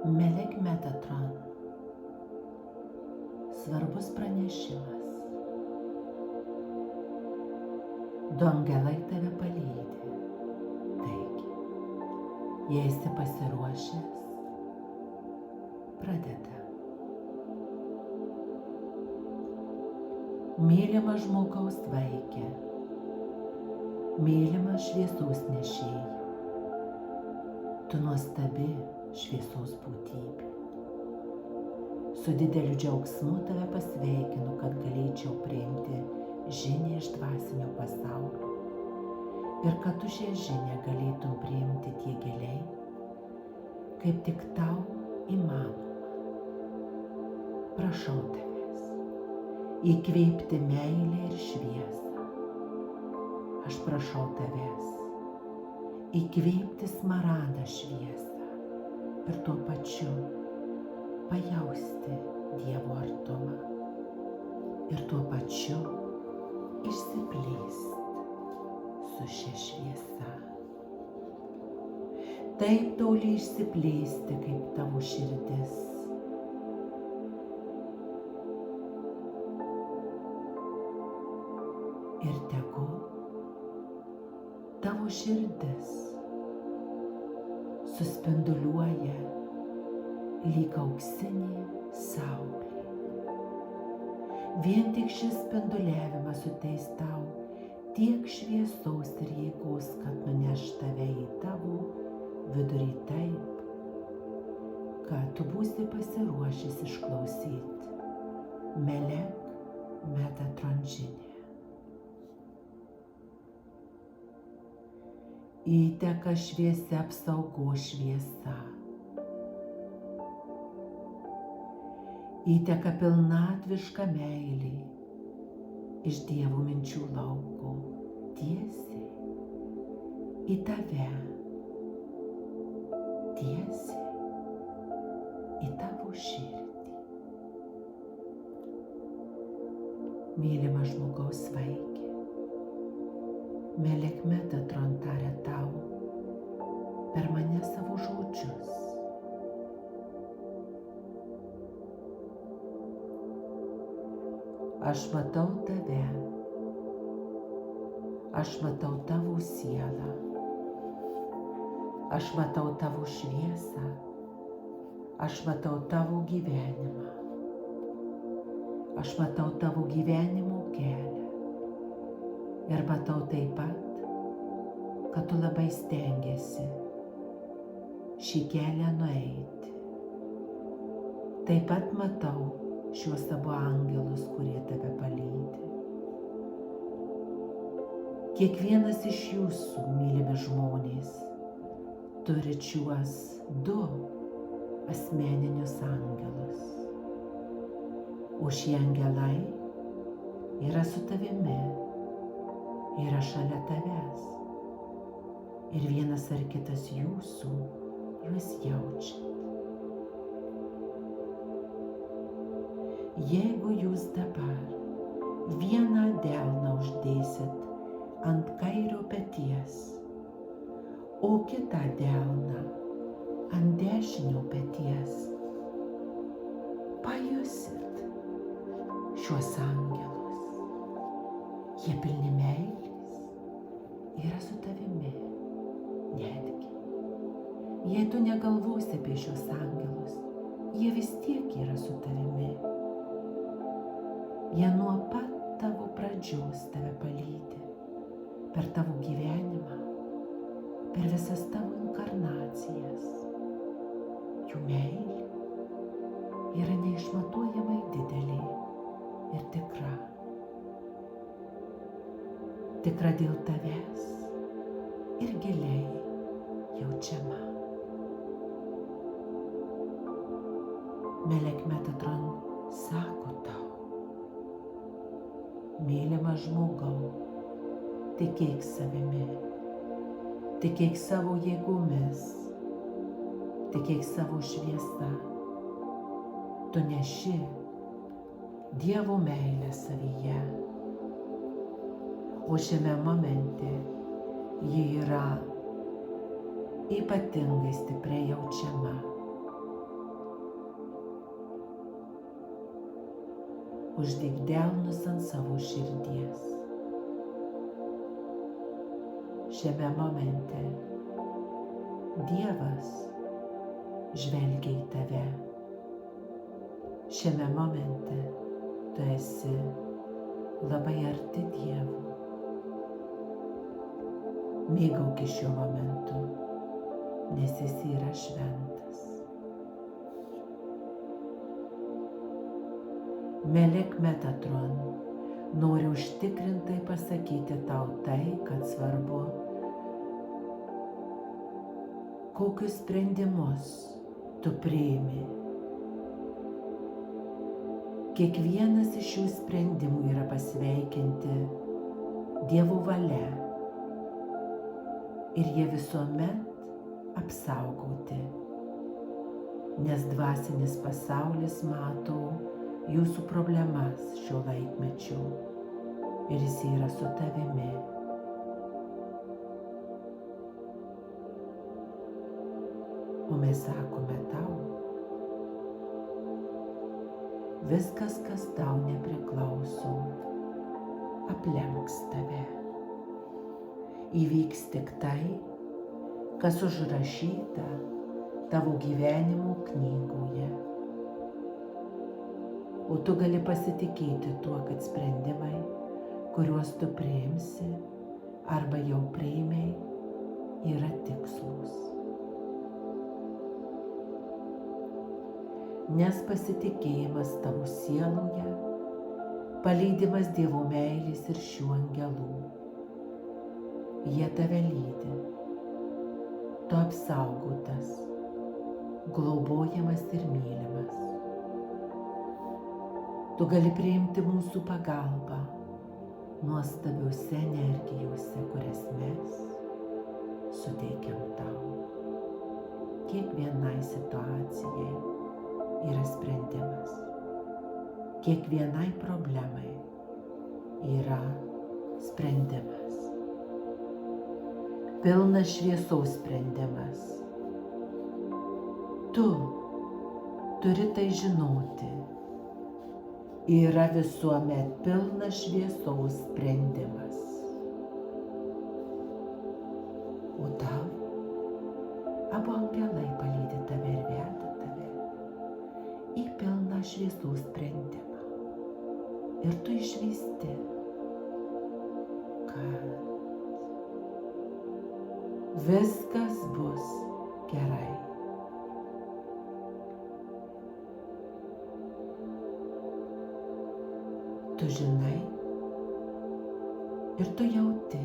Melek Metatron. Svarbus pranešimas. Du angelai tave palydi. Taigi, jei esi pasiruošęs, pradeda. Mylimas žmogaus vaike, mylimas šviesos nešėjai, tu nuostabi šviesos būtybė. Su dideliu džiaugsmu tave pasveikinu, kad galėčiau priimti žinią iš dvasinio pasaulio ir kad tu šią žinią galėtum priimti tiek giliai, kaip tik tau įmanoma. Prašau tavęs įkvėpti meilę ir šviesą. Aš prašau tavęs įkvėpti smaragdą šviesą ir tuo pačiu pajausti Dievo artumą ir tuo pačiu išsiplėsti su šia šviesa. Taip toli išsiplėsti, kaip tavo širdis. Ir tegu tavo širdis suspinduliuoja lyg auksinė saulė. Vien tik šis spinduliavimas suteiks tau tiek šviesos ir jėgos, kad nuneš tave į tavo vidurį taip, kad tu būsi pasiruošęs išklausyti Melek Metatron žinią. Įteka šviesia apsaugos šviesa. Įteka pilnatviška meilė iš Dievo minčių lauko tiesiai į tave, tiesiai į tavo širdį. Mylimas žmogaus vaike, Melek Metatron taria tau per mane savo žodžius. Aš matau tave, aš matau tavo sielą, aš matau tavo šviesą, aš matau tavo gyvenimą, aš matau tavo gyvenimo kelią ir matau taip pat, kad tu labai stengiasi šį kelią nueiti. Taip pat matau šiuos abu angelus, kurie tave palydi. Kiekvienas iš jūsų, mylimi žmonės, turi šiuos du asmeninius angelus. O šie angelai yra su tavimi, yra šalia tavęs. Ir vienas ar kitas jūsų juos jaučia. Jeigu jūs dabar vieną delną uždėsit ant kairio peties, o kitą delną ant dešinio peties, pajusit šiuos angelus. Jie pilni meilės, yra su tavimi. Netgi, jei tu negalvosi apie šios angelus, jie vis tiek yra su tavimi. Jie nuo pat tavo pradžios tave palydi, per tavo gyvenimą, per visas tavo inkarnacijas. Jų meilė yra neišmatuojamai didelė ir tikra. Tikra dėl tavęs ir giliai jaučiama. Melek Metatron sako tau: mylimas žmogau, tikėk savimi, tikėk savo jėgomis, tikėk savo šviesa. Tu neši Dievo meilę savyje, o šiame momente ji yra ypatingai stipriai jaučiama. uždėk delnus ant savo širdies. Šiame momente Dievas žvelgia į tave. Šiame momente tu esi labai arti Dievo. Mėgaukis šiuo momentu, nes jis yra šventas. Melek Metatron nori užtikrintai pasakyti tau tai, kad svarbu, kokius sprendimus tu priimi. Kiekvienas iš šių sprendimų yra pasveikinti Dievo valia ir jie visuomet apsaugoti, nes dvasinis pasaulis mato jūsų problemas šiuo laikmečiu ir jis yra su tavimi. O mes sakome tau, viskas, kas tau nepriklauso, aplenks tave. Įvyks tik tai, kas užrašyta tavo gyvenimo knygoje. O tu gali pasitikėti tuo, kad sprendimai, kuriuos tu priimsi arba jau priėmei, yra tikslūs. Nes pasitikėjimas tavo sieloje, palydimas Dievo meilės ir šių angelų. Jie tave lydi. Tu apsaugotas, globojamas ir mylimas. Tu gali priimti mūsų pagalbą nuostabiuose energijose, kurias mes suteikiam tau. Kiekvienai situacijai yra sprendimas. Kiekvienai problemai yra sprendimas. Pilnas šviesaus sprendimas. Tu turi tai žinoti. Yra visuomet pilnas šviesaus sprendimas. O tau abu angelai palydi tave ir veda tave į pilną šviesaus sprendimą. Ir tu išvysti, kad viskas bus gerai. Tu žinai ir tu jauti,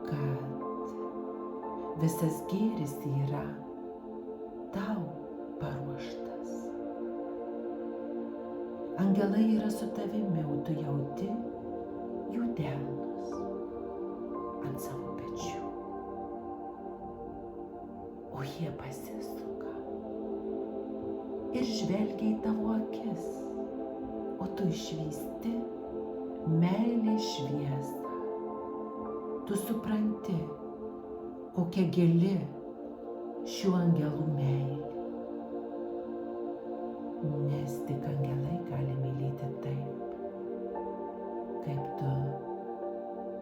kad visas gėris yra tau paruoštas. Angelai yra su tavimi, o tu jauti jų delnus ant savo pečių. O jie pasisuka ir žvelgia į tavo akis, o tu išvysti meilės šviesą. Tu supranti, kokia gili šių angelų meilė. Nes tik angelai gali mylėti taip, kaip tu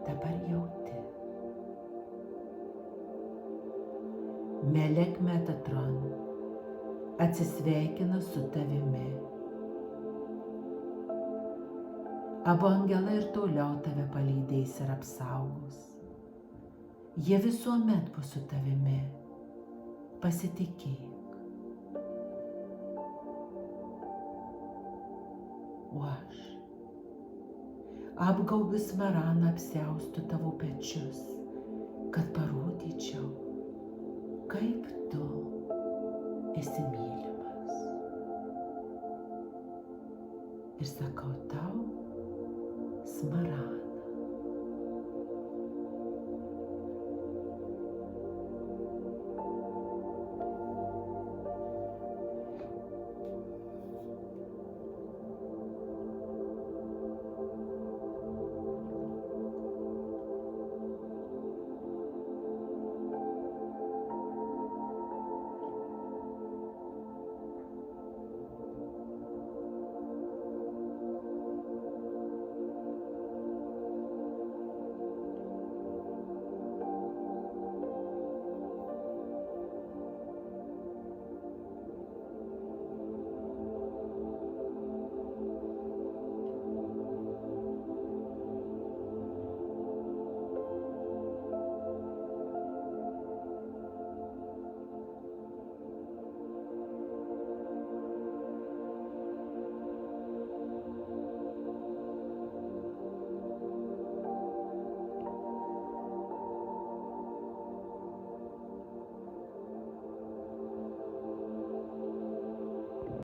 dabar jauti. Melek Metatron atsisveikina su tavimi. Abu angelai ir toliau tave palydės ir apsaugos. Jie visuomet bus su tavimi. Pasitikėk. O aš apgaubiu smaraną, apsiaustu tavo pečius, kad parodyčiau, kaip tu esi mylimas. Ir sakau tau, smarana,